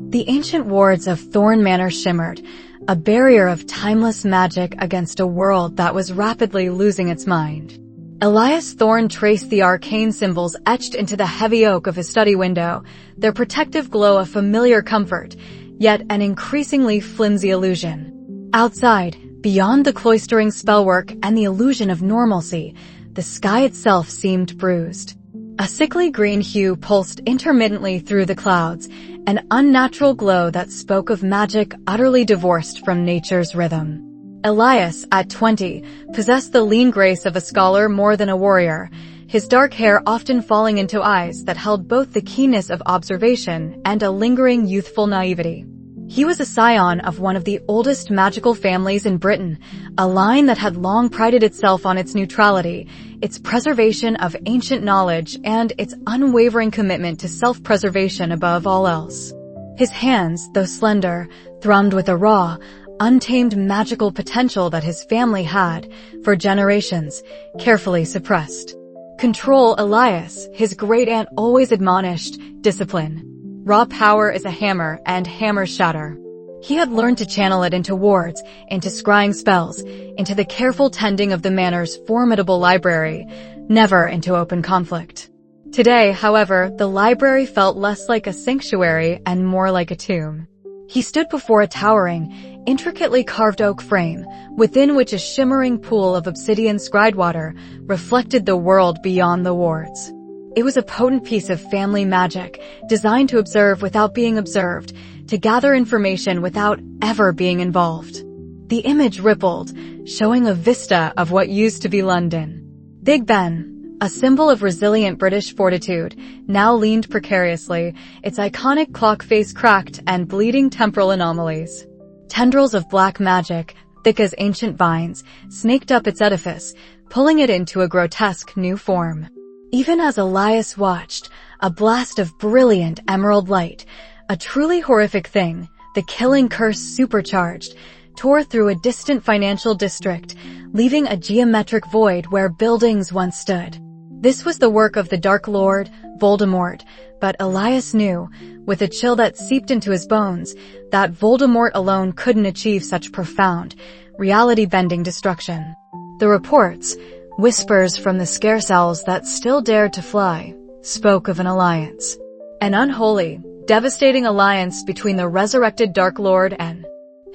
The ancient wards of Thorne Manor shimmered, a barrier of timeless magic against a world that was rapidly losing its mind. Elias Thorne traced the arcane symbols etched into the heavy oak of his study window, their protective glow a familiar comfort, yet an increasingly flimsy illusion. Outside, beyond the cloistering spellwork and the illusion of normalcy, the sky itself seemed bruised. A sickly green hue pulsed intermittently through the clouds, an unnatural glow that spoke of magic utterly divorced from nature's rhythm. Elias, at 20, possessed the lean grace of a scholar more than a warrior, his dark hair often falling into eyes that held both the keenness of observation and a lingering youthful naivety. He was a scion of one of the oldest magical families in Britain, a line that had long prided itself on its neutrality, its preservation of ancient knowledge, and its unwavering commitment to self-preservation above all else. His hands, though slender, thrummed with a raw, untamed magical potential that his family had, for generations, carefully suppressed. Control, Elias, his great-aunt always admonished, discipline. Raw power is a hammer, and hammers shatter. He had learned to channel it into wards, into scrying spells, into the careful tending of the manor's formidable library, never into open conflict. Today, however, the library felt less like a sanctuary and more like a tomb. He stood before a towering, intricately carved oak frame, within which a shimmering pool of obsidian scryed water reflected the world beyond the wards. It was a potent piece of family magic, designed to observe without being observed, to gather information without ever being involved. The image rippled, showing a vista of what used to be London. Big Ben, a symbol of resilient British fortitude, now leaned precariously, its iconic clock face cracked and bleeding temporal anomalies. Tendrils of black magic, thick as ancient vines, snaked up its edifice, pulling it into a grotesque new form. Even as Elias watched, a blast of brilliant emerald light, a truly horrific thing, the killing curse supercharged, tore through a distant financial district, leaving a geometric void where buildings once stood. This was the work of the Dark Lord, Voldemort, but Elias knew, with a chill that seeped into his bones, that Voldemort alone couldn't achieve such profound, reality-bending destruction. The reports, whispers from the scarce owls that still dared to fly, spoke of an alliance. An unholy, devastating alliance between the resurrected Dark Lord and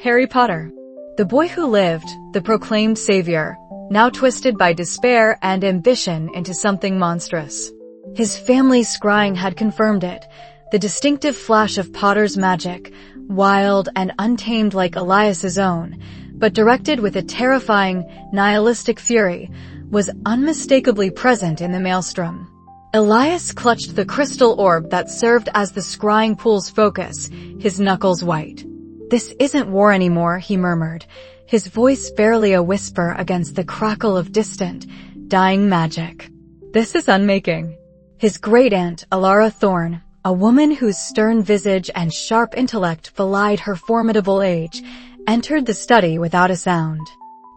Harry Potter. The boy who lived, the proclaimed savior, now twisted by despair and ambition into something monstrous. His family's scrying had confirmed it, the distinctive flash of Potter's magic, wild and untamed like Elias's own, but directed with a terrifying, nihilistic fury, was unmistakably present in the maelstrom. Elias clutched the crystal orb that served as the scrying pool's focus, his knuckles white. "This isn't war anymore," he murmured, his voice barely a whisper against the crackle of distant, dying magic. "This is unmaking." His great-aunt, Elias Thorne, a woman whose stern visage and sharp intellect belied her formidable age, entered the study without a sound.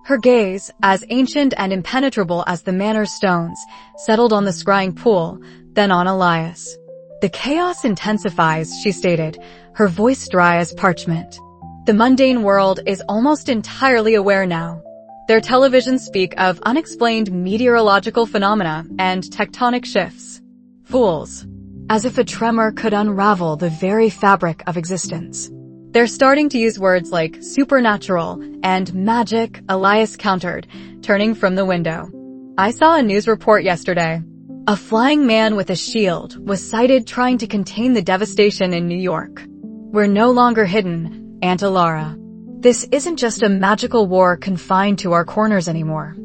Her gaze, as ancient and impenetrable as the manor's stones, settled on the scrying pool, then on Elias. "The chaos intensifies," she stated, her voice dry as parchment. "The mundane world is almost entirely aware now. Their televisions speak of unexplained meteorological phenomena and tectonic shifts. Fools. As if a tremor could unravel the very fabric of existence. They're starting to use words like supernatural and magic," Elias countered, turning from the window. "I saw a news report yesterday. A flying man with a shield was sighted trying to contain the devastation in New York. We're no longer hidden, Aunt Alara. This isn't just a magical war confined to our corners anymore."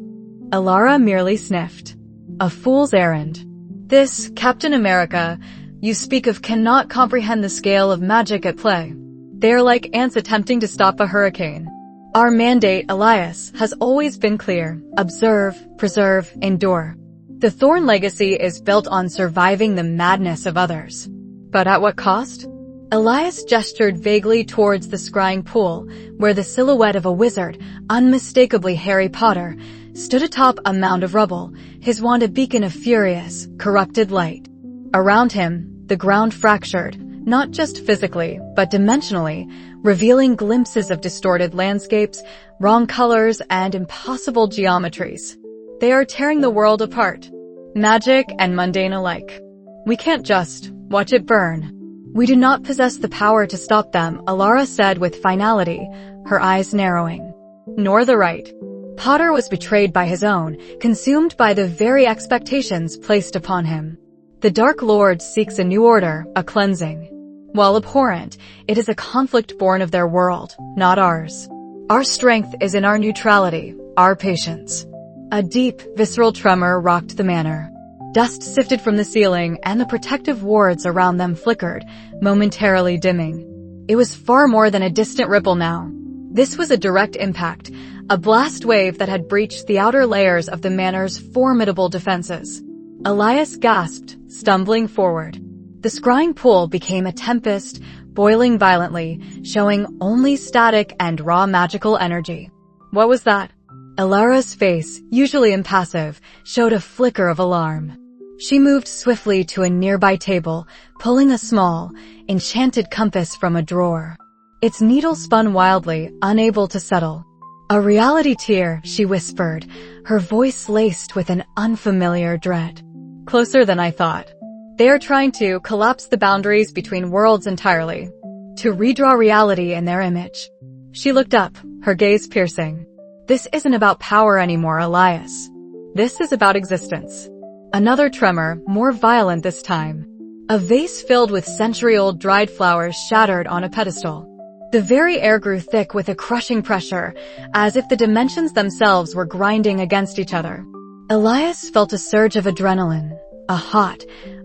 Alara merely sniffed. "A fool's errand. This, Captain America, you speak of cannot comprehend the scale of magic at play. They are like ants attempting to stop a hurricane. Our mandate, Elias, has always been clear. Observe, preserve, endure. The Thorne legacy is built on surviving the madness of others. But at what cost?" Elias gestured vaguely towards the scrying pool, where the silhouette of a wizard, unmistakably Harry Potter, stood atop a mound of rubble, his wand a beacon of furious, corrupted light. Around him, the ground fractured, not just physically, but dimensionally, revealing glimpses of distorted landscapes, wrong colors, and impossible geometries. They are tearing the world apart, magic and mundane alike. We can't just watch it burn. We do not possess the power to stop them, Alara said with finality, her eyes narrowing. Nor the right. Potter was betrayed by his own, consumed by the very expectations placed upon him. The Dark Lord seeks a new order, a cleansing. While abhorrent, it is a conflict born of their world, not ours. Our strength is in our neutrality, our patience. A deep, visceral tremor rocked the manor. Dust sifted from the ceiling, and the protective wards around them flickered, momentarily dimming. It was far more than a distant ripple now. This was a direct impact, a blast wave that had breached the outer layers of the manor's formidable defenses. Elias gasped, stumbling forward. The scrying pool became a tempest, boiling violently, showing only static and raw magical energy. What was that? Alara's face, usually impassive, showed a flicker of alarm. She moved swiftly to a nearby table, pulling a small, enchanted compass from a drawer. Its needle spun wildly, unable to settle. A reality tear, she whispered, her voice laced with an unfamiliar dread. Closer than I thought. They are trying to collapse the boundaries between worlds entirely, to redraw reality in their image. She looked up, her gaze piercing. This isn't about power anymore, Elias. This is about existence. Another tremor, more violent this time. A vase filled with century-old dried flowers shattered on a pedestal. The very air grew thick with a crushing pressure, as if the dimensions themselves were grinding against each other. Elias felt a surge of adrenaline, a hot,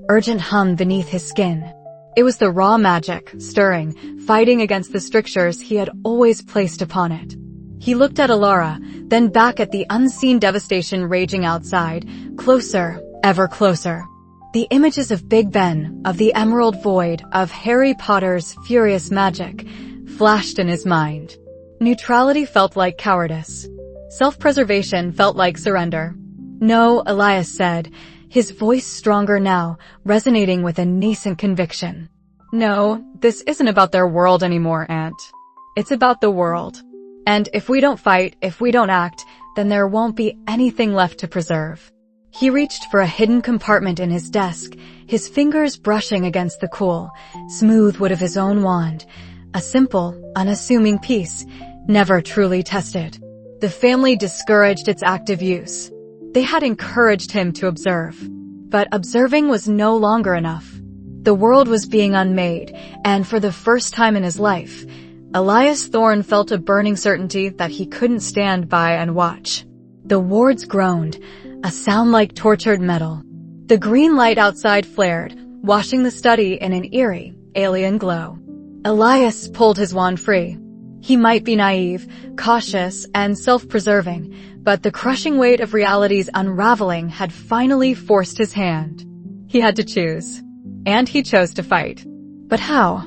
urgent hum beneath his skin. It was the raw magic, stirring, fighting against the strictures he had always placed upon it. He looked at Alara, then back at the unseen devastation raging outside, closer, ever closer. The images of Big Ben, of the Emerald Void, of Harry Potter's furious magic, flashed in his mind. Neutrality felt like cowardice. Self-preservation felt like surrender. No, Elias said, his voice stronger now, resonating with a nascent conviction. No, this isn't about their world anymore, Aunt. It's about the world. And if we don't fight, if we don't act, then there won't be anything left to preserve. He reached for a hidden compartment in his desk, his fingers brushing against the cool, smooth wood of his own wand. A simple, unassuming piece, never truly tested. The family discouraged its active use. They had encouraged him to observe. But observing was no longer enough. The world was being unmade, and for the first time in his life, Elias Thorne felt a burning certainty that he couldn't stand by and watch. The wards groaned, a sound like tortured metal. The green light outside flared, washing the study in an eerie, alien glow. Elias pulled his wand free. He might be naive, cautious, and self-preserving, but the crushing weight of reality's unraveling had finally forced his hand. He had to choose. And he chose to fight. But how?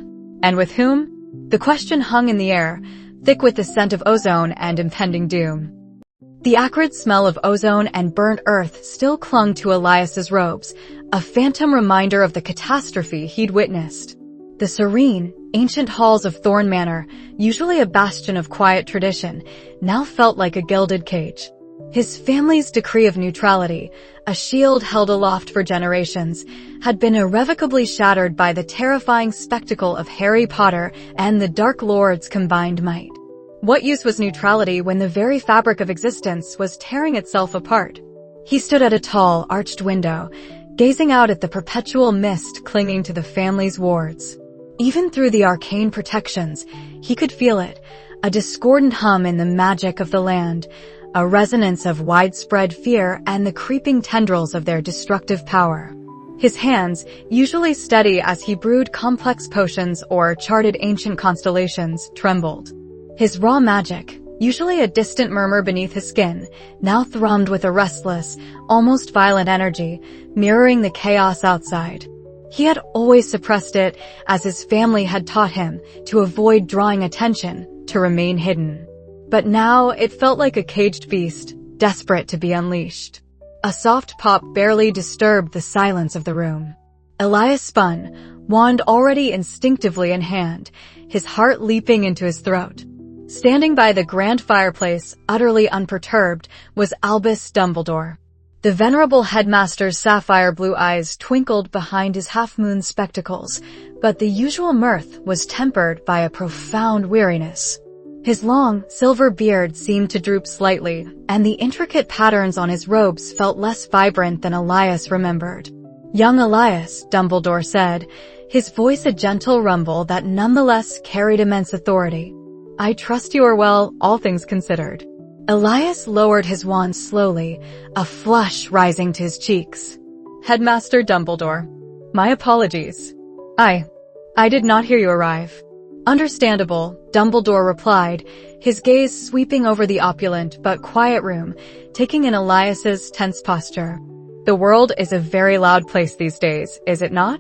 And with whom? The question hung in the air, thick with the scent of ozone and impending doom. The acrid smell of ozone and burnt earth still clung to Elias's robes, a phantom reminder of the catastrophe he'd witnessed. The serene, ancient halls of Thorne Manor, usually a bastion of quiet tradition, now felt like a gilded cage. His family's decree of neutrality, a shield held aloft for generations, had been irrevocably shattered by the terrifying spectacle of Harry Potter and the Dark Lord's combined might. What use was neutrality when the very fabric of existence was tearing itself apart? He stood at a tall, arched window, gazing out at the perpetual mist clinging to the family's wards. Even through the arcane protections, he could feel it, a discordant hum in the magic of the land, a resonance of widespread fear and the creeping tendrils of their destructive power. His hands, usually steady as he brewed complex potions or charted ancient constellations, trembled. His raw magic, usually a distant murmur beneath his skin, now thrummed with a restless, almost violent energy, mirroring the chaos outside. He had always suppressed it, as his family had taught him, to avoid drawing attention, to remain hidden. But now it felt like a caged beast, desperate to be unleashed. A soft pop barely disturbed the silence of the room. Elias spun, wand already instinctively in hand, his heart leaping into his throat. Standing by the grand fireplace, utterly unperturbed, was Albus Dumbledore. The venerable headmaster's sapphire blue eyes twinkled behind his half-moon spectacles, but the usual mirth was tempered by a profound weariness. His long, silver beard seemed to droop slightly, and the intricate patterns on his robes felt less vibrant than Elias remembered. "Young Elias," Dumbledore said, his voice a gentle rumble that nonetheless carried immense authority. "I trust you are well, all things considered." Elias lowered his wand slowly, a flush rising to his cheeks. "Headmaster Dumbledore, my apologies. I did not hear you arrive." "Understandable," Dumbledore replied, his gaze sweeping over the opulent but quiet room, taking in Elias's tense posture. "The world is a very loud place these days, is it not?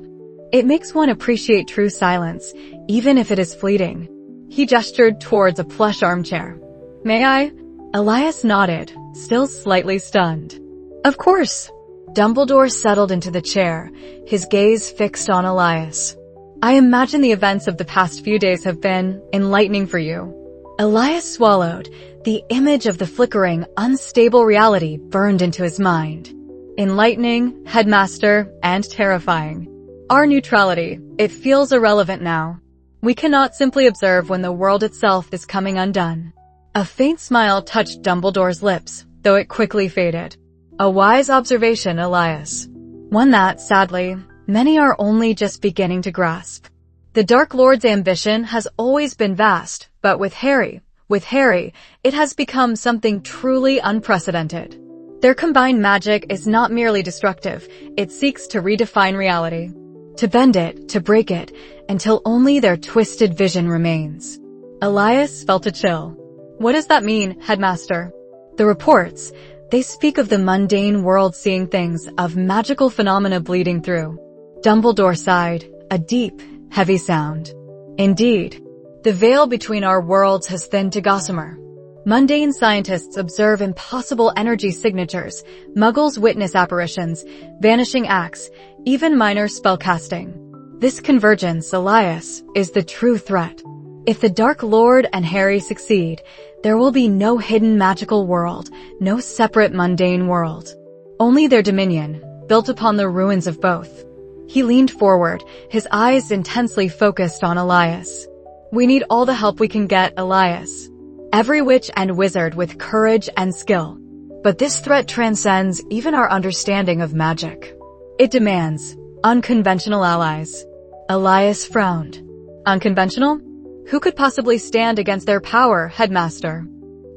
It makes one appreciate true silence, even if it is fleeting." He gestured towards a plush armchair. "May I?" Elias nodded, still slightly stunned. "Of course." Dumbledore settled into the chair, his gaze fixed on Elias. "I imagine the events of the past few days have been enlightening for you." Elias swallowed. The image of the flickering, unstable reality burned into his mind. "Enlightening, headmaster, and terrifying. Our neutrality, it feels irrelevant now. We cannot simply observe when the world itself is coming undone." A faint smile touched Dumbledore's lips, though it quickly faded. "A wise observation, Elias. One that, sadly, many are only just beginning to grasp. The Dark Lord's ambition has always been vast, but with Harry, it has become something truly unprecedented. Their combined magic is not merely destructive, it seeks to redefine reality. To bend it, to break it, until only their twisted vision remains." Elias felt a chill. "What does that mean, headmaster?" "The reports, they speak of the mundane world seeing things, of magical phenomena bleeding through." Dumbledore sighed, a deep, heavy sound. "Indeed. The veil between our worlds has thinned to gossamer. Mundane scientists observe impossible energy signatures, muggles witness apparitions, vanishing acts, even minor spellcasting. This convergence, Elias, is the true threat. If the Dark Lord and Harry succeed, there will be no hidden magical world, no separate mundane world. Only their dominion, built upon the ruins of both." He leaned forward, his eyes intensely focused on Elias. "We need all the help we can get, Elias. Every witch and wizard with courage and skill. But this threat transcends even our understanding of magic. It demands unconventional allies." Elias frowned. "Unconventional? Who could possibly stand against their power, headmaster?"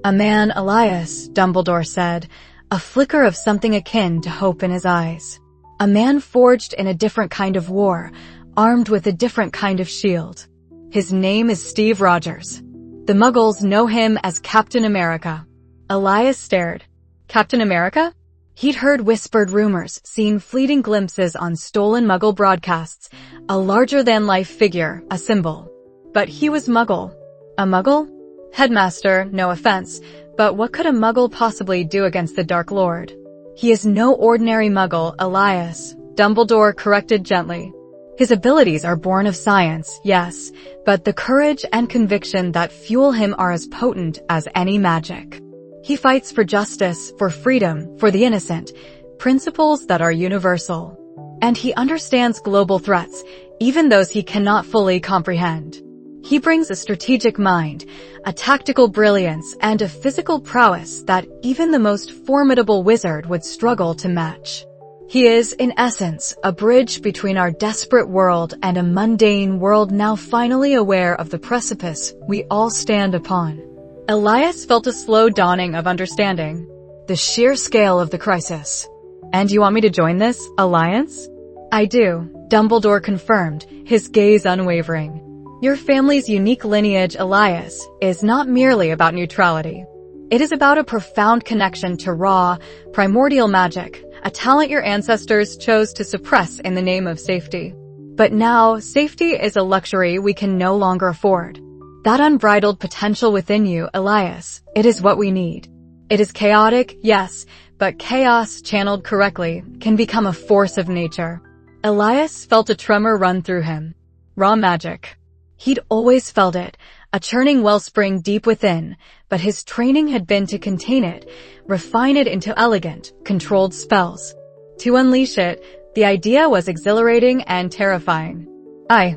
"A man, Elias," Dumbledore said, a flicker of something akin to hope in his eyes. "A man forged in a different kind of war, armed with a different kind of shield. His name is Steve Rogers. The Muggles know him as Captain America." Elias stared. Captain America? He'd heard whispered rumors, seen fleeting glimpses on stolen Muggle broadcasts, a larger-than-life figure, a symbol. But he was Muggle. A Muggle? "Headmaster, no offense, but what could a Muggle possibly do against the Dark Lord?" "He is no ordinary Muggle, Elias," Dumbledore corrected gently. "His abilities are born of science, yes, but the courage and conviction that fuel him are as potent as any magic. He fights for justice, for freedom, for the innocent, principles that are universal. And he understands global threats, even those he cannot fully comprehend. He brings a strategic mind, a tactical brilliance, and a physical prowess that even the most formidable wizard would struggle to match. He is, in essence, a bridge between our desperate world and a mundane world now finally aware of the precipice we all stand upon." Elias felt a slow dawning of understanding. The sheer scale of the crisis. "And you want me to join this alliance?" "I do," Dumbledore confirmed, his gaze unwavering. "Your family's unique lineage, Elias, is not merely about neutrality. It is about a profound connection to raw, primordial magic, a talent your ancestors chose to suppress in the name of safety. But now, safety is a luxury we can no longer afford. That unbridled potential within you, Elias, it is what we need. It is chaotic, yes, but chaos, channeled correctly, can become a force of nature. Elias felt a tremor run through him. Raw magic. He'd always felt it, a churning wellspring deep within, but his training had been to contain it, refine it into elegant, controlled spells. To unleash it, the idea was exhilarating and terrifying. I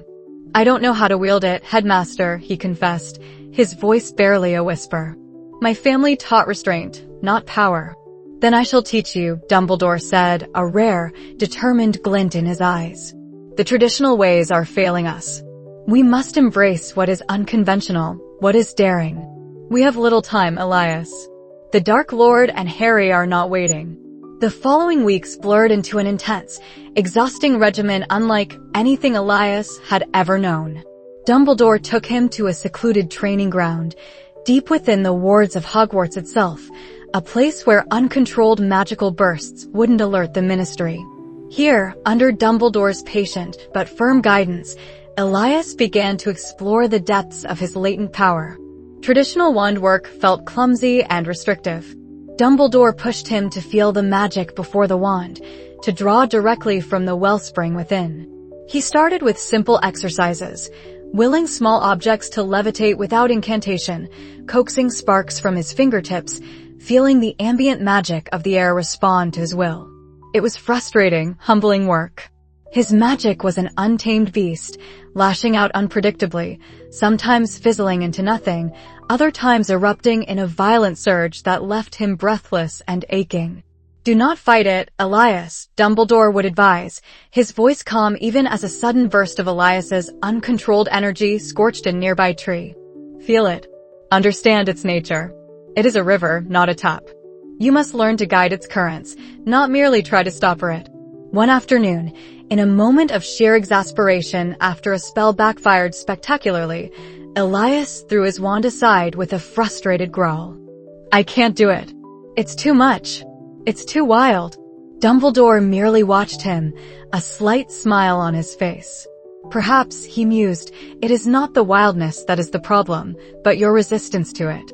don't know how to wield it, headmaster, he confessed, his voice barely a whisper. My family taught restraint, not power. Then I shall teach you, Dumbledore said, a rare, determined glint in his eyes. The traditional ways are failing us. We must embrace what is unconventional, what is daring. We have little time, Elias. The Dark Lord and Harry are not waiting. The following weeks blurred into an intense, exhausting regimen unlike anything Elias had ever known. Dumbledore took him to a secluded training ground, deep within the wards of Hogwarts itself, a place where uncontrolled magical bursts wouldn't alert the Ministry. Here, under Dumbledore's patient but firm guidance, Elias began to explore the depths of his latent power. Traditional wand work felt clumsy and restrictive. Dumbledore pushed him to feel the magic before the wand, to draw directly from the wellspring within. He started with simple exercises, willing small objects to levitate without incantation, coaxing sparks from his fingertips, feeling the ambient magic of the air respond to his will. It was frustrating, humbling work. His magic was an untamed beast, lashing out unpredictably, sometimes fizzling into nothing, other times erupting in a violent surge that left him breathless and aching. Do not fight it, Elias, Dumbledore would advise, his voice calm even as a sudden burst of Elias's uncontrolled energy scorched a nearby tree. Feel it. Understand its nature. It is a river, not a tap. You must learn to guide its currents, not merely try to stop it. One afternoon, in a moment of sheer exasperation after a spell backfired spectacularly, Elias threw his wand aside with a frustrated growl. I can't do it. It's too much. It's too wild. Dumbledore merely watched him, a slight smile on his face. Perhaps, he mused, it is not the wildness that is the problem, but your resistance to it.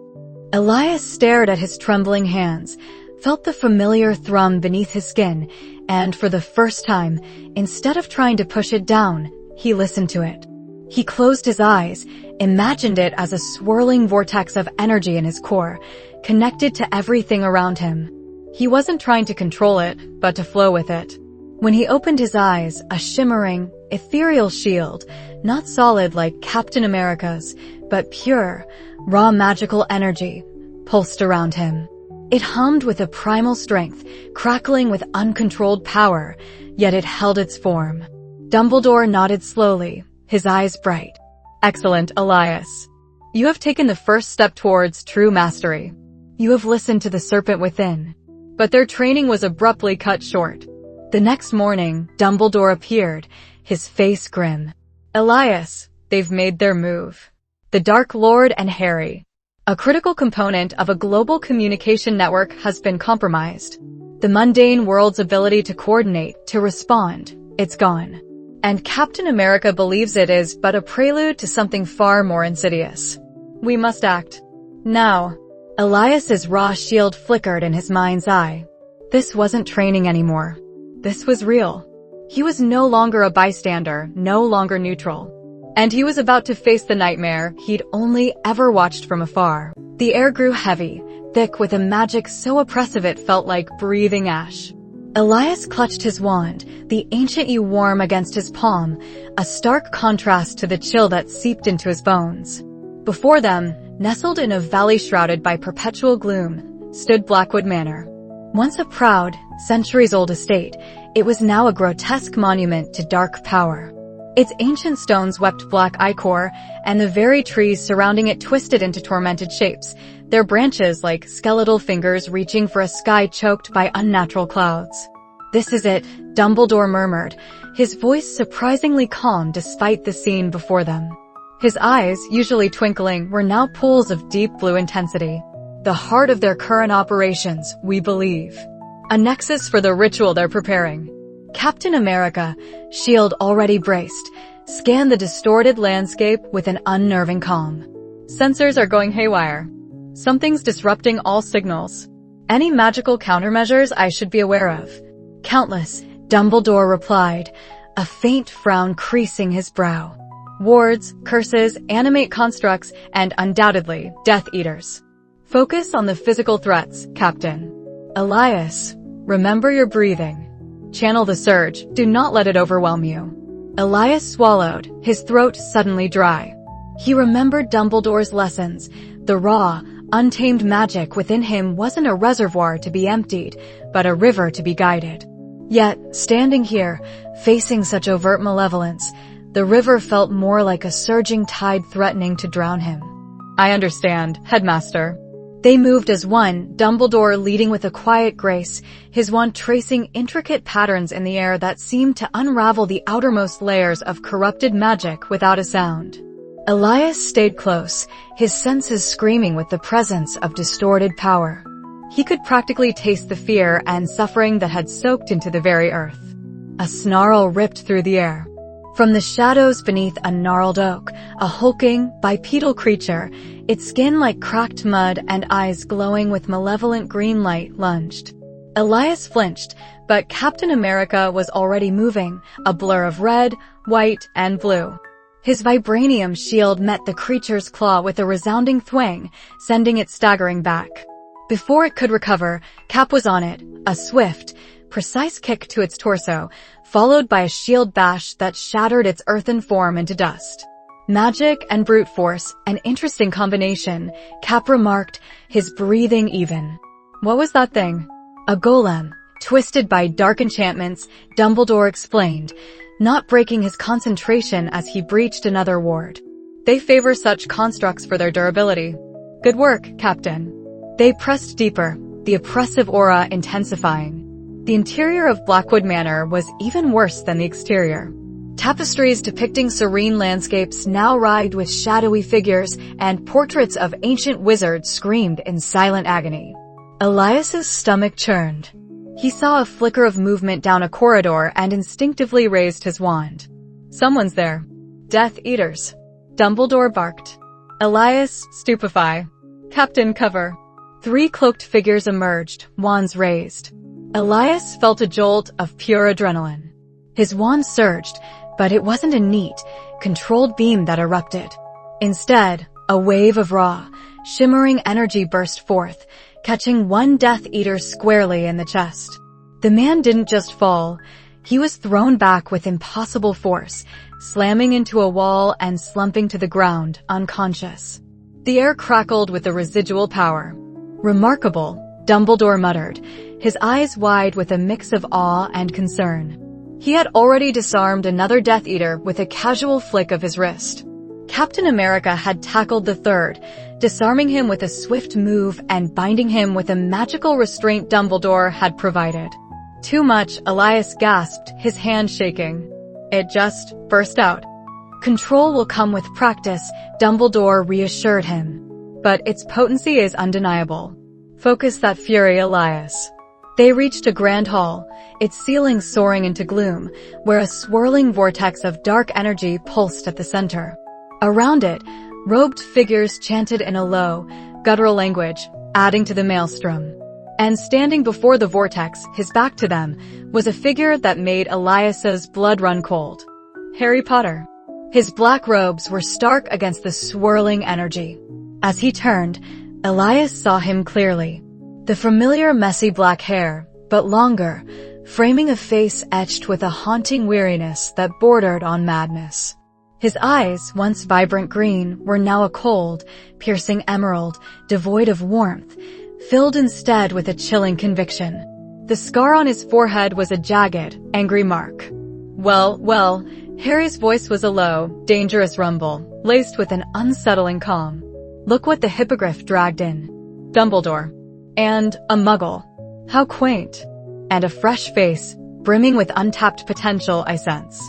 Elias stared at his trembling hands, felt the familiar thrum beneath his skin, and for the first time, instead of trying to push it down, he listened to it. He closed his eyes, imagined it as a swirling vortex of energy in his core, connected to everything around him. He wasn't trying to control it, but to flow with it. When he opened his eyes, a shimmering, ethereal shield, not solid like Captain America's, but pure, raw magical energy, pulsed around him. It hummed with a primal strength, crackling with uncontrolled power, yet it held its form. Dumbledore nodded slowly, his eyes bright. Excellent, Elias. You have taken the first step towards true mastery. You have listened to the serpent within. But their training was abruptly cut short. The next morning, Dumbledore appeared, his face grim. Elias, they've made their move. The Dark Lord and Harry. A critical component of a global communication network has been compromised. The mundane world's ability to coordinate, to respond, it's gone. And Captain America believes it is but a prelude to something far more insidious. We must act. Now. Elias's raw shield flickered in his mind's eye. This wasn't training anymore. This was real. He was no longer a bystander, no longer neutral. And he was about to face the nightmare he'd only ever watched from afar. The air grew heavy, thick with a magic so oppressive it felt like breathing ash. Elias clutched his wand, the ancient yew warm against his palm, a stark contrast to the chill that seeped into his bones. Before them, nestled in a valley shrouded by perpetual gloom, stood Blackwood Manor. Once a proud, centuries-old estate, it was now a grotesque monument to dark power. Its ancient stones wept black ichor, and the very trees surrounding it twisted into tormented shapes, their branches like skeletal fingers reaching for a sky choked by unnatural clouds. This is it, Dumbledore murmured, his voice surprisingly calm despite the scene before them. His eyes, usually twinkling, were now pools of deep blue intensity. The heart of their current operations, we believe. A nexus for the ritual they're preparing. Captain America, shield already braced, scanned the distorted landscape with an unnerving calm. Sensors are going haywire. Something's disrupting all signals. Any magical countermeasures I should be aware of? Countless, Dumbledore replied, a faint frown creasing his brow. Wards, curses, animate constructs, and undoubtedly, Death Eaters. Focus on the physical threats, Captain. Elias, remember your breathing. Channel the surge, do not let it overwhelm you. Elias swallowed, his throat suddenly dry. He remembered Dumbledore's lessons. The raw, untamed magic within him wasn't a reservoir to be emptied, but a river to be guided. Yet, standing here, facing such overt malevolence, the river felt more like a surging tide threatening to drown him. I understand, Headmaster. They moved as one, Dumbledore leading with a quiet grace, his wand tracing intricate patterns in the air that seemed to unravel the outermost layers of corrupted magic without a sound. Elias stayed close, his senses screaming with the presence of distorted power. He could practically taste the fear and suffering that had soaked into the very earth. A snarl ripped through the air. From the shadows beneath a gnarled oak, a hulking, bipedal creature, its skin like cracked mud and eyes glowing with malevolent green light, lunged. Elias flinched, but Captain America was already moving, a blur of red, white, and blue. His vibranium shield met the creature's claw with a resounding thwang, sending it staggering back. Before it could recover, Cap was on it, a swift, precise kick to its torso, followed by a shield bash that shattered its earthen form into dust. Magic and brute force, an interesting combination, Cap remarked, his breathing even. What was that thing? A golem, twisted by dark enchantments, Dumbledore explained, not breaking his concentration as he breached another ward. They favor such constructs for their durability. Good work, Captain. They pressed deeper, the oppressive aura intensifying. The interior of Blackwood Manor was even worse than the exterior. Tapestries depicting serene landscapes now writhed with shadowy figures, and portraits of ancient wizards screamed in silent agony. Elias's stomach churned. He saw a flicker of movement down a corridor and instinctively raised his wand. Someone's there. Death Eaters. Dumbledore barked. Elias, stupefy. Captain, cover. 3 cloaked figures emerged, wands raised. Elias felt a jolt of pure adrenaline. His wand surged, but it wasn't a neat, controlled beam that erupted. Instead, a wave of raw, shimmering energy burst forth, catching one Death Eater squarely in the chest. The man didn't just fall, he was thrown back with impossible force, slamming into a wall and slumping to the ground, unconscious. The air crackled with the residual power. Remarkable, Dumbledore muttered, his eyes wide with a mix of awe and concern. He had already disarmed another Death Eater with a casual flick of his wrist. Captain America had tackled the third, disarming him with a swift move and binding him with a magical restraint Dumbledore had provided. Too much, Elias gasped, his hand shaking. It just burst out. Control will come with practice, Dumbledore reassured him. But its potency is undeniable. Focus that fury, Elias. They reached a grand hall, its ceiling soaring into gloom, where a swirling vortex of dark energy pulsed at the center. Around it, robed figures chanted in a low, guttural language, adding to the maelstrom. And standing before the vortex, his back to them, was a figure that made Elias's blood run cold. Harry Potter. His black robes were stark against the swirling energy. As he turned, Elias saw him clearly. The familiar messy black hair, but longer, framing a face etched with a haunting weariness that bordered on madness. His eyes, once vibrant green, were now a cold, piercing emerald, devoid of warmth, filled instead with a chilling conviction. The scar on his forehead was a jagged, angry mark. Well, Harry's voice was a low, dangerous rumble, laced with an unsettling calm. Look what the hippogriff dragged in. Dumbledore. And a muggle. How quaint. And a fresh face, brimming with untapped potential, I sense.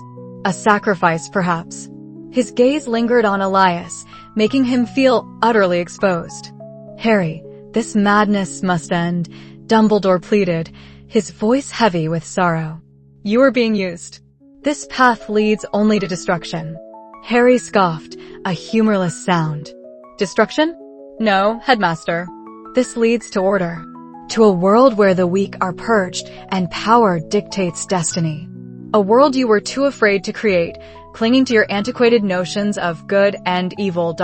A sacrifice, perhaps. His gaze lingered on Elias, making him feel utterly exposed. Harry, this madness must end, Dumbledore pleaded, his voice heavy with sorrow. You are being used. This path leads only to destruction. Harry scoffed, a humorless sound. Destruction? No, Headmaster. This leads to order. To a world where the weak are purged and power dictates destiny. A world you were too afraid to create, clinging to your antiquated notions of good and evil.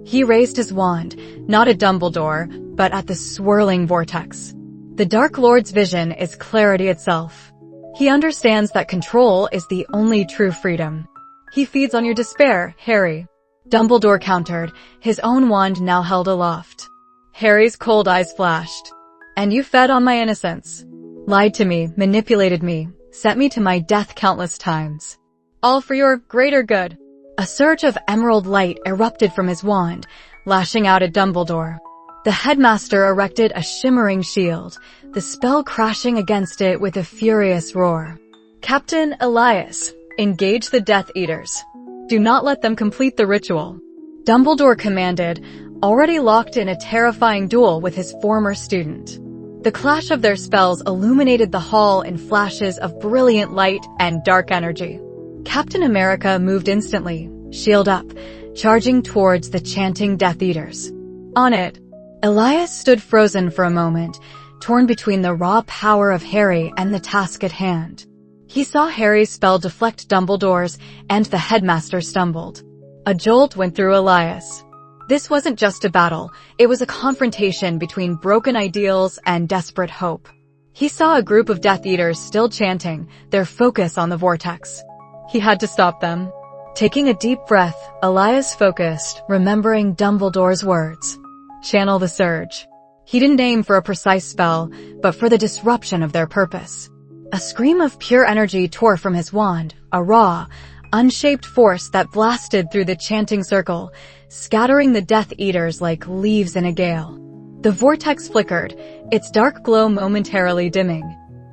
He raised his wand, not at Dumbledore, but at the swirling vortex. The Dark Lord's vision is clarity itself. He understands that control is the only true freedom. He feeds on your despair, Harry. Dumbledore countered, his own wand now held aloft. Harry's cold eyes flashed. And you fed on my innocence. Lied to me, manipulated me, sent me to my death countless times. All for your greater good. A surge of emerald light erupted from his wand, lashing out at Dumbledore. The headmaster erected a shimmering shield, the spell crashing against it with a furious roar. Captain Elias, engage the Death Eaters. Do not let them complete the ritual. Dumbledore commanded, already locked in a terrifying duel with his former student. The clash of their spells illuminated the hall in flashes of brilliant light and dark energy. Captain America moved instantly, shield up, charging towards the chanting Death Eaters. On it, Elias stood frozen for a moment, torn between the raw power of Harry and the task at hand. He saw Harry's spell deflect Dumbledore's, and the headmaster stumbled. A jolt went through Elias. This wasn't just a battle, it was a confrontation between broken ideals and desperate hope. He saw a group of Death Eaters still chanting, their focus on the vortex. He had to stop them. Taking a deep breath, Elias focused, remembering Dumbledore's words. Channel the surge. He didn't aim for a precise spell, but for the disruption of their purpose. A scream of pure energy tore from his wand, a raw, unshaped force that blasted through the chanting circle, scattering the Death Eaters like leaves in a gale. The vortex flickered, its dark glow momentarily dimming.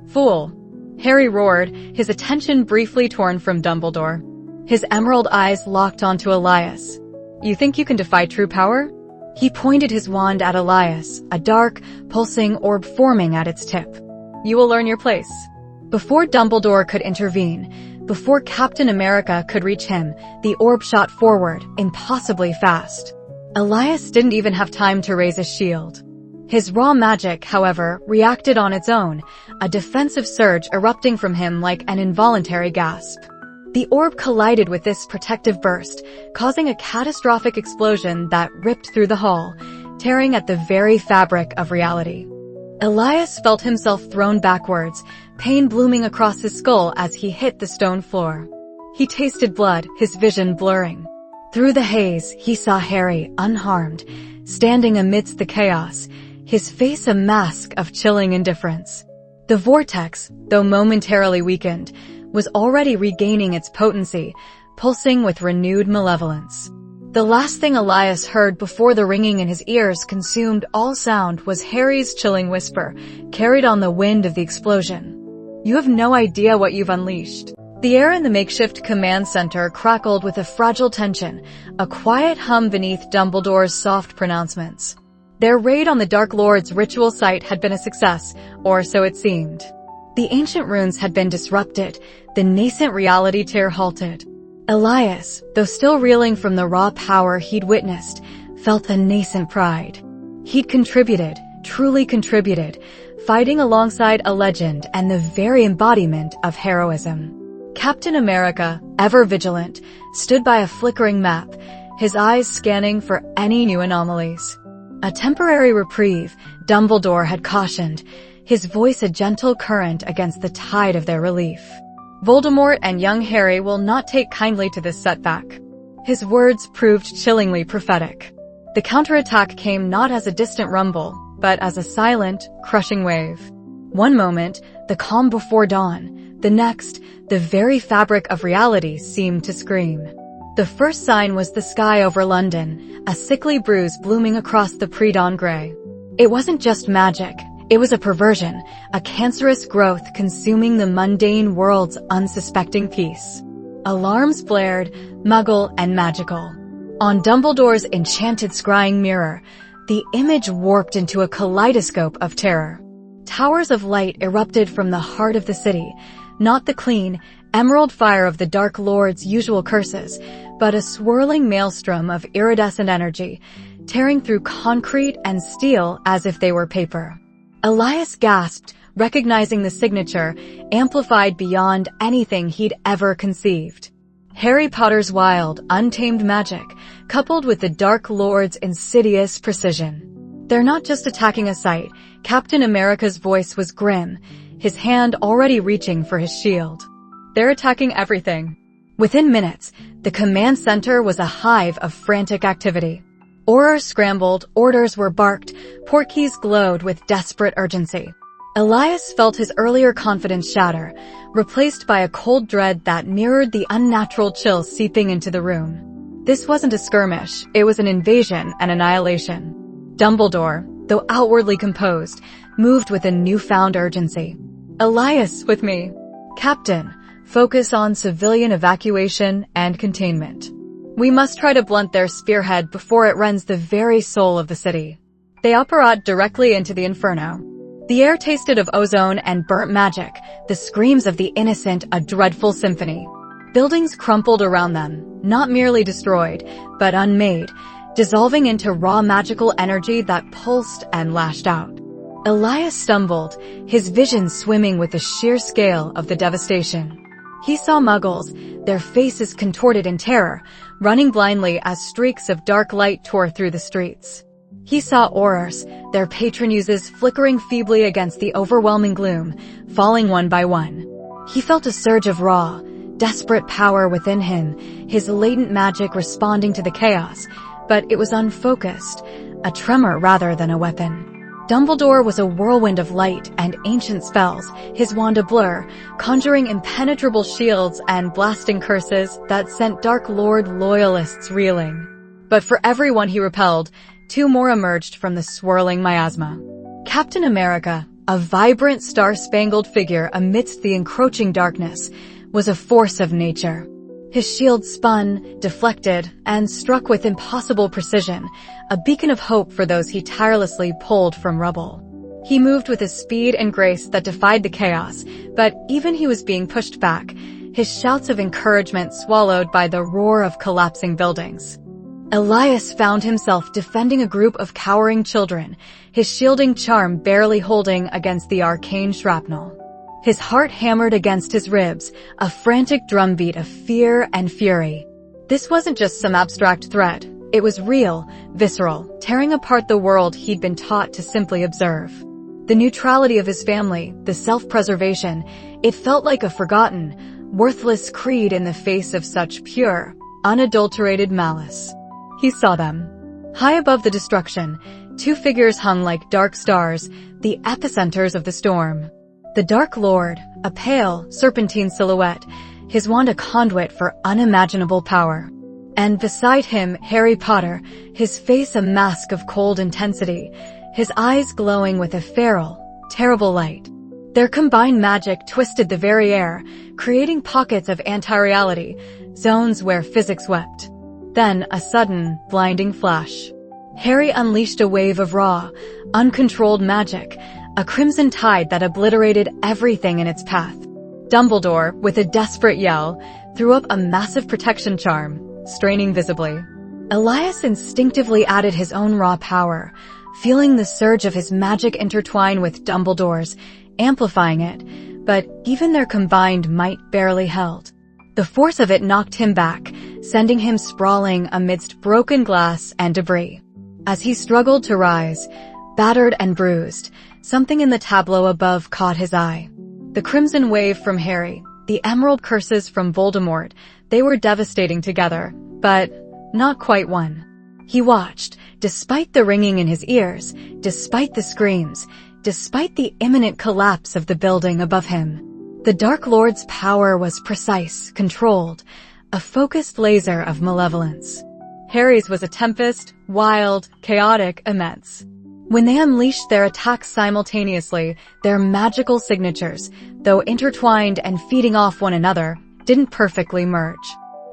Fool! Harry roared, his attention briefly torn from Dumbledore. His emerald eyes locked onto Elias. You think you can defy true power? He pointed his wand at Elias, a dark, pulsing orb forming at its tip. You will learn your place. Before Dumbledore could intervene, before Captain America could reach him, the orb shot forward, impossibly fast. Elias didn't even have time to raise his shield. His raw magic, however, reacted on its own, a defensive surge erupting from him like an involuntary gasp. The orb collided with this protective burst, causing a catastrophic explosion that ripped through the hall, tearing at the very fabric of reality. Elias felt himself thrown backwards, pain blooming across his skull as he hit the stone floor. He tasted blood, his vision blurring. Through the haze, he saw Harry, unharmed, standing amidst the chaos, his face a mask of chilling indifference. The vortex, though momentarily weakened, was already regaining its potency, pulsing with renewed malevolence. The last thing Elias heard before the ringing in his ears consumed all sound was Harry's chilling whisper, carried on the wind of the explosion. You have no idea what you've unleashed. The air in the makeshift command center crackled with a fragile tension, a quiet hum beneath Dumbledore's soft pronouncements. Their raid on the Dark Lord's ritual site had been a success, or so it seemed. The ancient runes had been disrupted, the nascent reality tear halted. Elias, though still reeling from the raw power he'd witnessed, felt a nascent pride. He'd contributed, truly contributed, fighting alongside a legend and the very embodiment of heroism. Captain America, ever vigilant, stood by a flickering map, his eyes scanning for any new anomalies. A temporary reprieve, Dumbledore had cautioned, his voice a gentle current against the tide of their relief. Voldemort and young Harry will not take kindly to this setback. His words proved chillingly prophetic. The counterattack came not as a distant rumble, but as a silent, crushing wave. One moment, the calm before dawn. The next, the very fabric of reality seemed to scream. The first sign was the sky over London, a sickly bruise blooming across the pre-dawn gray. It wasn't just magic. It was a perversion, a cancerous growth consuming the mundane world's unsuspecting peace. Alarms blared, muggle and magical. On Dumbledore's enchanted scrying mirror, the image warped into a kaleidoscope of terror. Towers of light erupted from the heart of the city, not the clean, emerald fire of the Dark Lord's usual curses, but a swirling maelstrom of iridescent energy, tearing through concrete and steel as if they were paper. Elias gasped, recognizing the signature, amplified beyond anything he'd ever conceived. Harry Potter's wild, untamed magic, coupled with the Dark Lord's insidious precision. They're not just attacking a site. Captain America's voice was grim, his hand already reaching for his shield. They're attacking everything. Within minutes, the command center was a hive of frantic activity. Aurors scrambled, orders were barked, portkeys glowed with desperate urgency. Elias felt his earlier confidence shatter, replaced by a cold dread that mirrored the unnatural chill seeping into the room. This wasn't a skirmish, it was an invasion and annihilation. Dumbledore, though outwardly composed, moved with a newfound urgency. Elias, with me. Captain, focus on civilian evacuation and containment. We must try to blunt their spearhead before it rends the very soul of the city. They apparat directly into the inferno. The air tasted of ozone and burnt magic, the screams of the innocent a dreadful symphony. Buildings crumpled around them, not merely destroyed, but unmade, dissolving into raw magical energy that pulsed and lashed out. Elias stumbled, his vision swimming with the sheer scale of the devastation. He saw Muggles, their faces contorted in terror, running blindly as streaks of dark light tore through the streets. He saw Aurors, their patronuses flickering feebly against the overwhelming gloom, falling one by one. He felt a surge of raw, desperate power within him, his latent magic responding to the chaos, but it was unfocused, a tremor rather than a weapon. Dumbledore was a whirlwind of light and ancient spells, his wand a blur, conjuring impenetrable shields and blasting curses that sent Dark Lord loyalists reeling. But for everyone he repelled, two more emerged from the swirling miasma. Captain America, a vibrant star-spangled figure amidst the encroaching darkness, was a force of nature. His shield spun, deflected, and struck with impossible precision, a beacon of hope for those he tirelessly pulled from rubble. He moved with a speed and grace that defied the chaos, but even he was being pushed back, his shouts of encouragement swallowed by the roar of collapsing buildings. Elias found himself defending a group of cowering children, his shielding charm barely holding against the arcane shrapnel. His heart hammered against his ribs, a frantic drumbeat of fear and fury. This wasn't just some abstract threat. It was real, visceral, tearing apart the world he'd been taught to simply observe. The neutrality of his family, the self-preservation, it felt like a forgotten, worthless creed in the face of such pure, unadulterated malice. He saw them. High above the destruction, two figures hung like dark stars, the epicenters of the storm. The Dark Lord, a pale, serpentine silhouette, his wand a conduit for unimaginable power. And beside him, Harry Potter, his face a mask of cold intensity, his eyes glowing with a feral, terrible light. Their combined magic twisted the very air, creating pockets of anti-reality, zones where physics wept. Then, a sudden, blinding flash. Harry unleashed a wave of raw, uncontrolled magic, a crimson tide that obliterated everything in its path. Dumbledore, with a desperate yell, threw up a massive protection charm, straining visibly. Elias instinctively added his own raw power, feeling the surge of his magic intertwine with Dumbledore's, amplifying it, but even their combined might barely held. The force of it knocked him back, sending him sprawling amidst broken glass and debris. As he struggled to rise, battered and bruised, something in the tableau above caught his eye. The crimson wave from Harry, the emerald curses from Voldemort, they were devastating together, but not quite one. He watched, despite the ringing in his ears, despite the screams, despite the imminent collapse of the building above him. The Dark Lord's power was precise, controlled, a focused laser of malevolence. Harry's was a tempest, wild, chaotic, immense. When they unleashed their attacks simultaneously, their magical signatures, though intertwined and feeding off one another, didn't perfectly merge.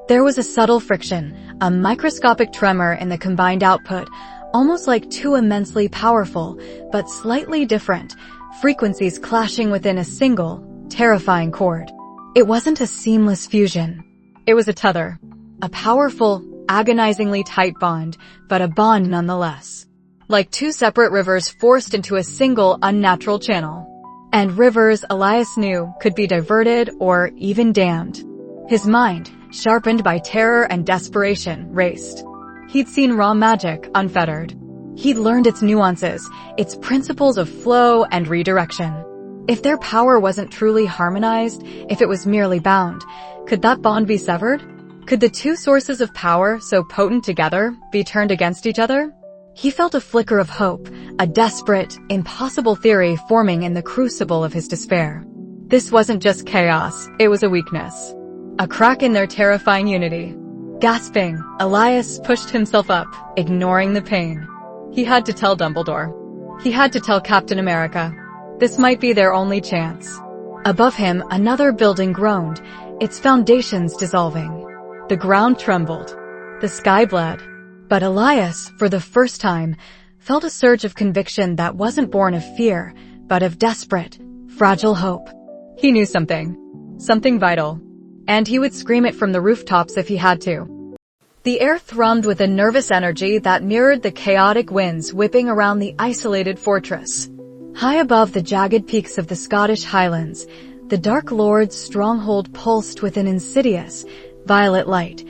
There was a subtle friction, a microscopic tremor in the combined output, almost like two immensely powerful, but slightly different, frequencies clashing within a single, terrifying chord. It wasn't a seamless fusion. It was a tether. A powerful, agonizingly tight bond, but a bond nonetheless. Like two separate rivers forced into a single unnatural channel. And rivers, Elias knew, could be diverted or even dammed. His mind, sharpened by terror and desperation, raced. He'd seen raw magic unfettered. He'd learned its nuances, its principles of flow and redirection. If their power wasn't truly harmonized, if it was merely bound, could that bond be severed? Could the two sources of power, so potent together, be turned against each other? He felt a flicker of hope, a desperate, impossible theory forming in the crucible of his despair. This wasn't just chaos, it was a weakness. A crack in their terrifying unity. Gasping, Elias pushed himself up, ignoring the pain. He had to tell Dumbledore. He had to tell Captain America. This might be their only chance. Above him, another building groaned, its foundations dissolving. The ground trembled. The sky bled. But Elias, for the first time, felt a surge of conviction that wasn't born of fear, but of desperate, fragile hope. He knew something vital, and he would scream it from the rooftops if he had to. The air thrummed with a nervous energy that mirrored the chaotic winds whipping around the isolated fortress. High above the jagged peaks of the Scottish Highlands, the Dark Lord's stronghold pulsed with an insidious, violet light,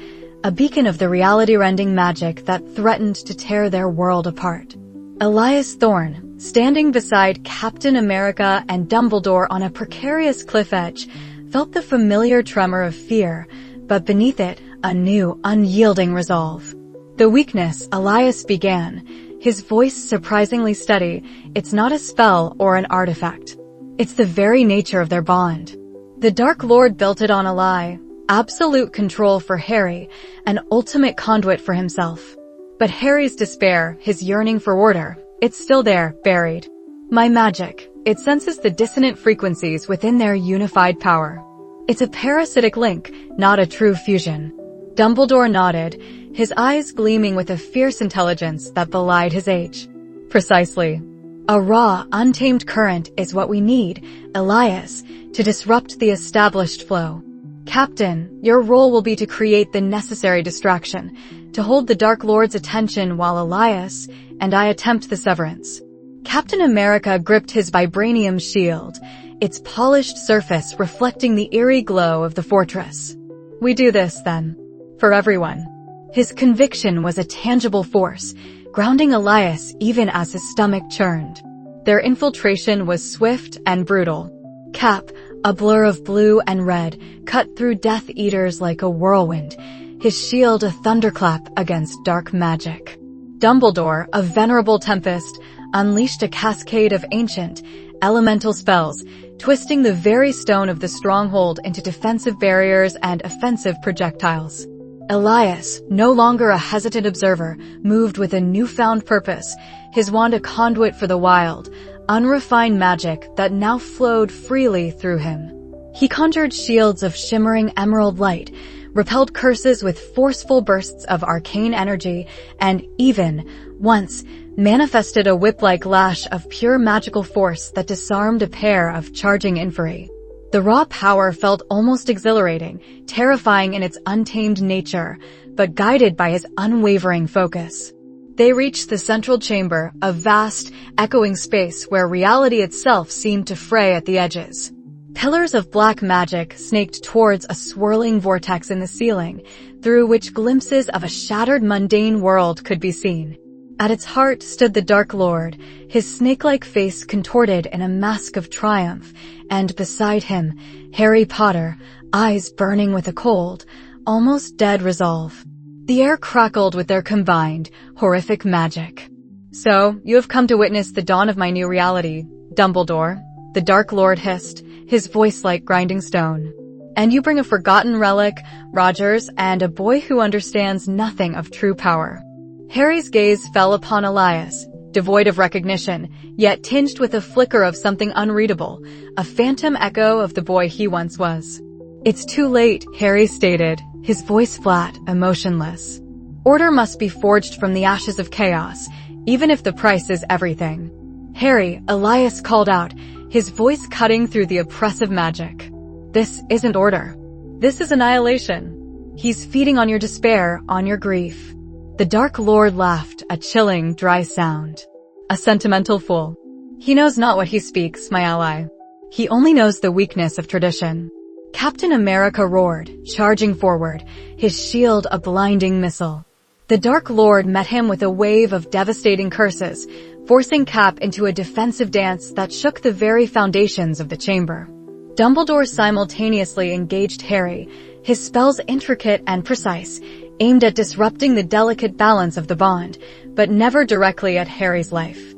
a beacon of the reality-rending magic that threatened to tear their world apart. Elias Thorne, standing beside Captain America and Dumbledore on a precarious cliff edge, felt the familiar tremor of fear, but beneath it, a new, unyielding resolve. The weakness, Elias began, his voice surprisingly steady. It's not a spell or an artifact. It's the very nature of their bond. The Dark Lord built it on a lie. Absolute control for Harry, an ultimate conduit for himself. But Harry's despair, his yearning for order, it's still there, buried. My magic, it senses the dissonant frequencies within their unified power. It's a parasitic link, not a true fusion. Dumbledore nodded, his eyes gleaming with a fierce intelligence that belied his age. Precisely. A raw, untamed current is what we need, Elias, to disrupt the established flow. Captain, your role will be to create the necessary distraction, to hold the Dark Lord's attention while Elias and I attempt the severance. Captain America gripped his vibranium shield, its polished surface reflecting the eerie glow of the fortress. We do this, then. For everyone. His conviction was a tangible force, grounding Elias even as his stomach churned. Their infiltration was swift and brutal. Cap, a blur of blue and red, cut through Death Eaters like a whirlwind, his shield a thunderclap against dark magic. Dumbledore, a venerable tempest, unleashed a cascade of ancient, elemental spells, twisting the very stone of the stronghold into defensive barriers and offensive projectiles. Elias, no longer a hesitant observer, moved with a newfound purpose, his wand a conduit for the wild, unrefined magic that now flowed freely through him. He conjured shields of shimmering emerald light, repelled curses with forceful bursts of arcane energy, and even, once, manifested a whip-like lash of pure magical force that disarmed a pair of charging inferi. The raw power felt almost exhilarating, terrifying in its untamed nature, but guided by his unwavering focus. They reached the central chamber, a vast, echoing space where reality itself seemed to fray at the edges. Pillars of black magic snaked towards a swirling vortex in the ceiling, through which glimpses of a shattered mundane world could be seen. At its heart stood the Dark Lord, his snake-like face contorted in a mask of triumph, and beside him, Harry Potter, eyes burning with a cold, almost dead resolve. The air crackled with their combined, horrific magic. So, you have come to witness the dawn of my new reality, Dumbledore, the Dark Lord hissed, his voice like grinding stone. And you bring a forgotten relic, Rogers, and a boy who understands nothing of true power. Harry's gaze fell upon Elias, devoid of recognition, yet tinged with a flicker of something unreadable, a phantom echo of the boy he once was. It's too late, Harry stated, his voice flat, emotionless. Order must be forged from the ashes of chaos, even if the price is everything. Harry, Elias called out, his voice cutting through the oppressive magic. This isn't order. This is annihilation. He's feeding on your despair, on your grief. The Dark Lord laughed, a chilling, dry sound. A sentimental fool. He knows not what he speaks, my ally. He only knows the weakness of tradition. Captain America roared, charging forward, his shield a blinding missile. The Dark Lord met him with a wave of devastating curses, forcing Cap into a defensive dance that shook the very foundations of the chamber. Dumbledore simultaneously engaged Harry, his spells intricate and precise, aimed at disrupting the delicate balance of the bond, but never directly at Harry's life.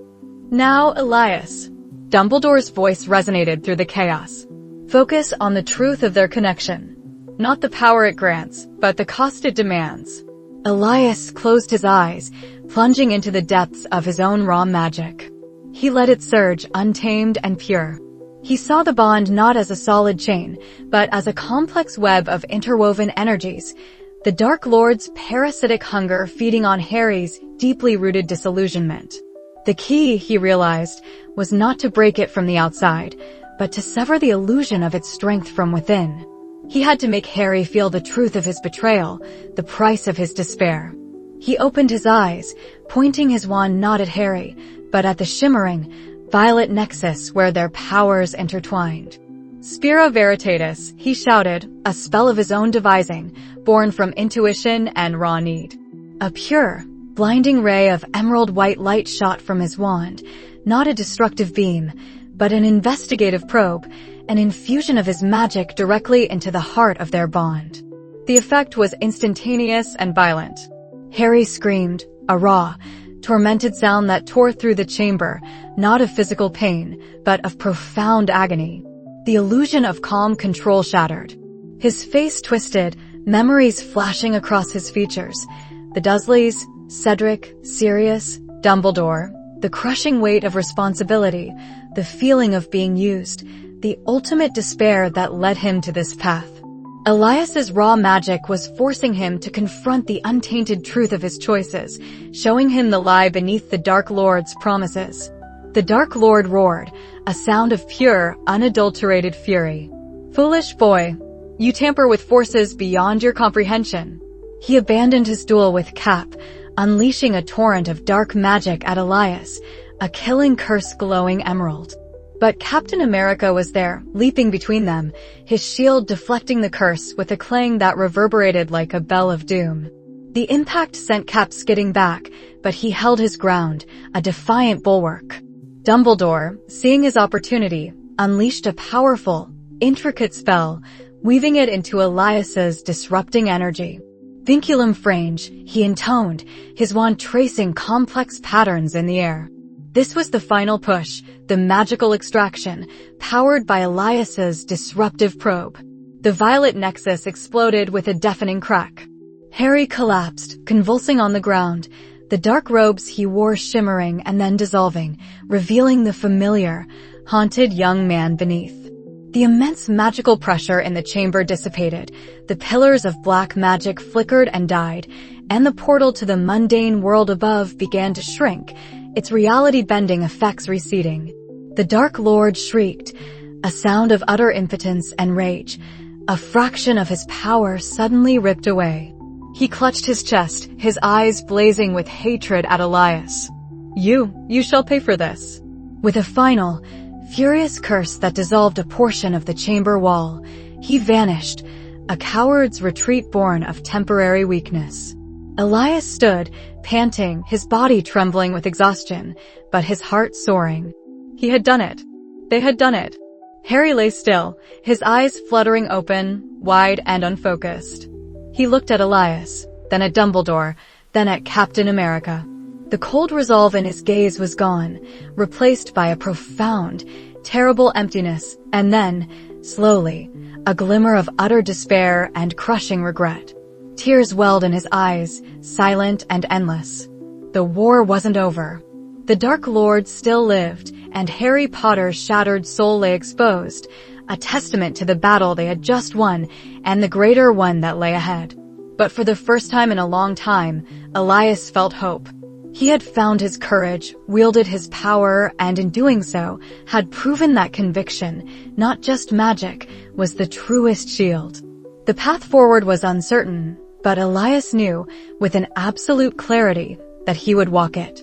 "Now, Elias." Dumbledore's voice resonated through the chaos. "Focus on the truth of their connection. Not the power it grants, but the cost it demands." Elias closed his eyes, plunging into the depths of his own raw magic. He let it surge, untamed and pure. He saw the bond not as a solid chain, but as a complex web of interwoven energies, the Dark Lord's parasitic hunger feeding on Harry's deeply rooted disillusionment. The key, he realized, was not to break it from the outside, but to sever the illusion of its strength from within. He had to make Harry feel the truth of his betrayal, the price of his despair. He opened his eyes, pointing his wand not at Harry, but at the shimmering, violet nexus where their powers intertwined. "Spira Veritatis," he shouted, a spell of his own devising, born from intuition and raw need. A pure, blinding ray of emerald white light shot from his wand, not a destructive beam, but an investigative probe, an infusion of his magic directly into the heart of their bond. The effect was instantaneous and violent. Harry screamed, a raw, tormented sound that tore through the chamber, not of physical pain, but of profound agony. The illusion of calm control shattered. His face twisted, memories flashing across his features. The Dursleys, Cedric, Sirius, Dumbledore, the crushing weight of responsibility, the feeling of being used, the ultimate despair that led him to this path. Elias's raw magic was forcing him to confront the untainted truth of his choices, showing him the lie beneath the Dark Lord's promises. The Dark Lord roared, a sound of pure, unadulterated fury. "Foolish boy, you tamper with forces beyond your comprehension." He abandoned his duel with Cap, unleashing a torrent of dark magic at Elias, a killing curse glowing emerald. But Captain America was there, leaping between them, his shield deflecting the curse with a clang that reverberated like a bell of doom. The impact sent Cap skidding back, but he held his ground, a defiant bulwark. Dumbledore, seeing his opportunity, unleashed a powerful, intricate spell, weaving it into Elias's disrupting energy. Vinculum frange, he intoned, his wand tracing complex patterns in the air. This was the final push, the magical extraction, powered by Elias's disruptive probe. The violet nexus exploded with a deafening crack. Harry collapsed, convulsing on the ground, the dark robes he wore shimmering and then dissolving, revealing the familiar, haunted young man beneath. The immense magical pressure in the chamber dissipated, the pillars of black magic flickered and died, and the portal to the mundane world above began to shrink, its reality-bending effects receding. The Dark Lord shrieked, a sound of utter impotence and rage, a fraction of his power suddenly ripped away. He clutched his chest, his eyes blazing with hatred at Elias. You shall pay for this." With a final, furious curse that dissolved a portion of the chamber wall, he vanished, a coward's retreat born of temporary weakness. Elias stood, panting, his body trembling with exhaustion, but his heart soaring. He had done it. They had done it. Harry lay still, his eyes fluttering open, wide and unfocused. He looked at Elias, then at Dumbledore, then at Captain America. The cold resolve in his gaze was gone, replaced by a profound, terrible emptiness, and then, slowly, a glimmer of utter despair and crushing regret. Tears welled in his eyes, silent and endless. The war wasn't over. The Dark Lord still lived, and Harry Potter's shattered soul lay exposed, a testament to the battle they had just won and the greater one that lay ahead. But for the first time in a long time, Elias felt hope. He had found his courage, wielded his power, and in doing so, had proven that conviction, not just magic, was the truest shield. The path forward was uncertain, but Elias knew, with an absolute clarity, that he would walk it.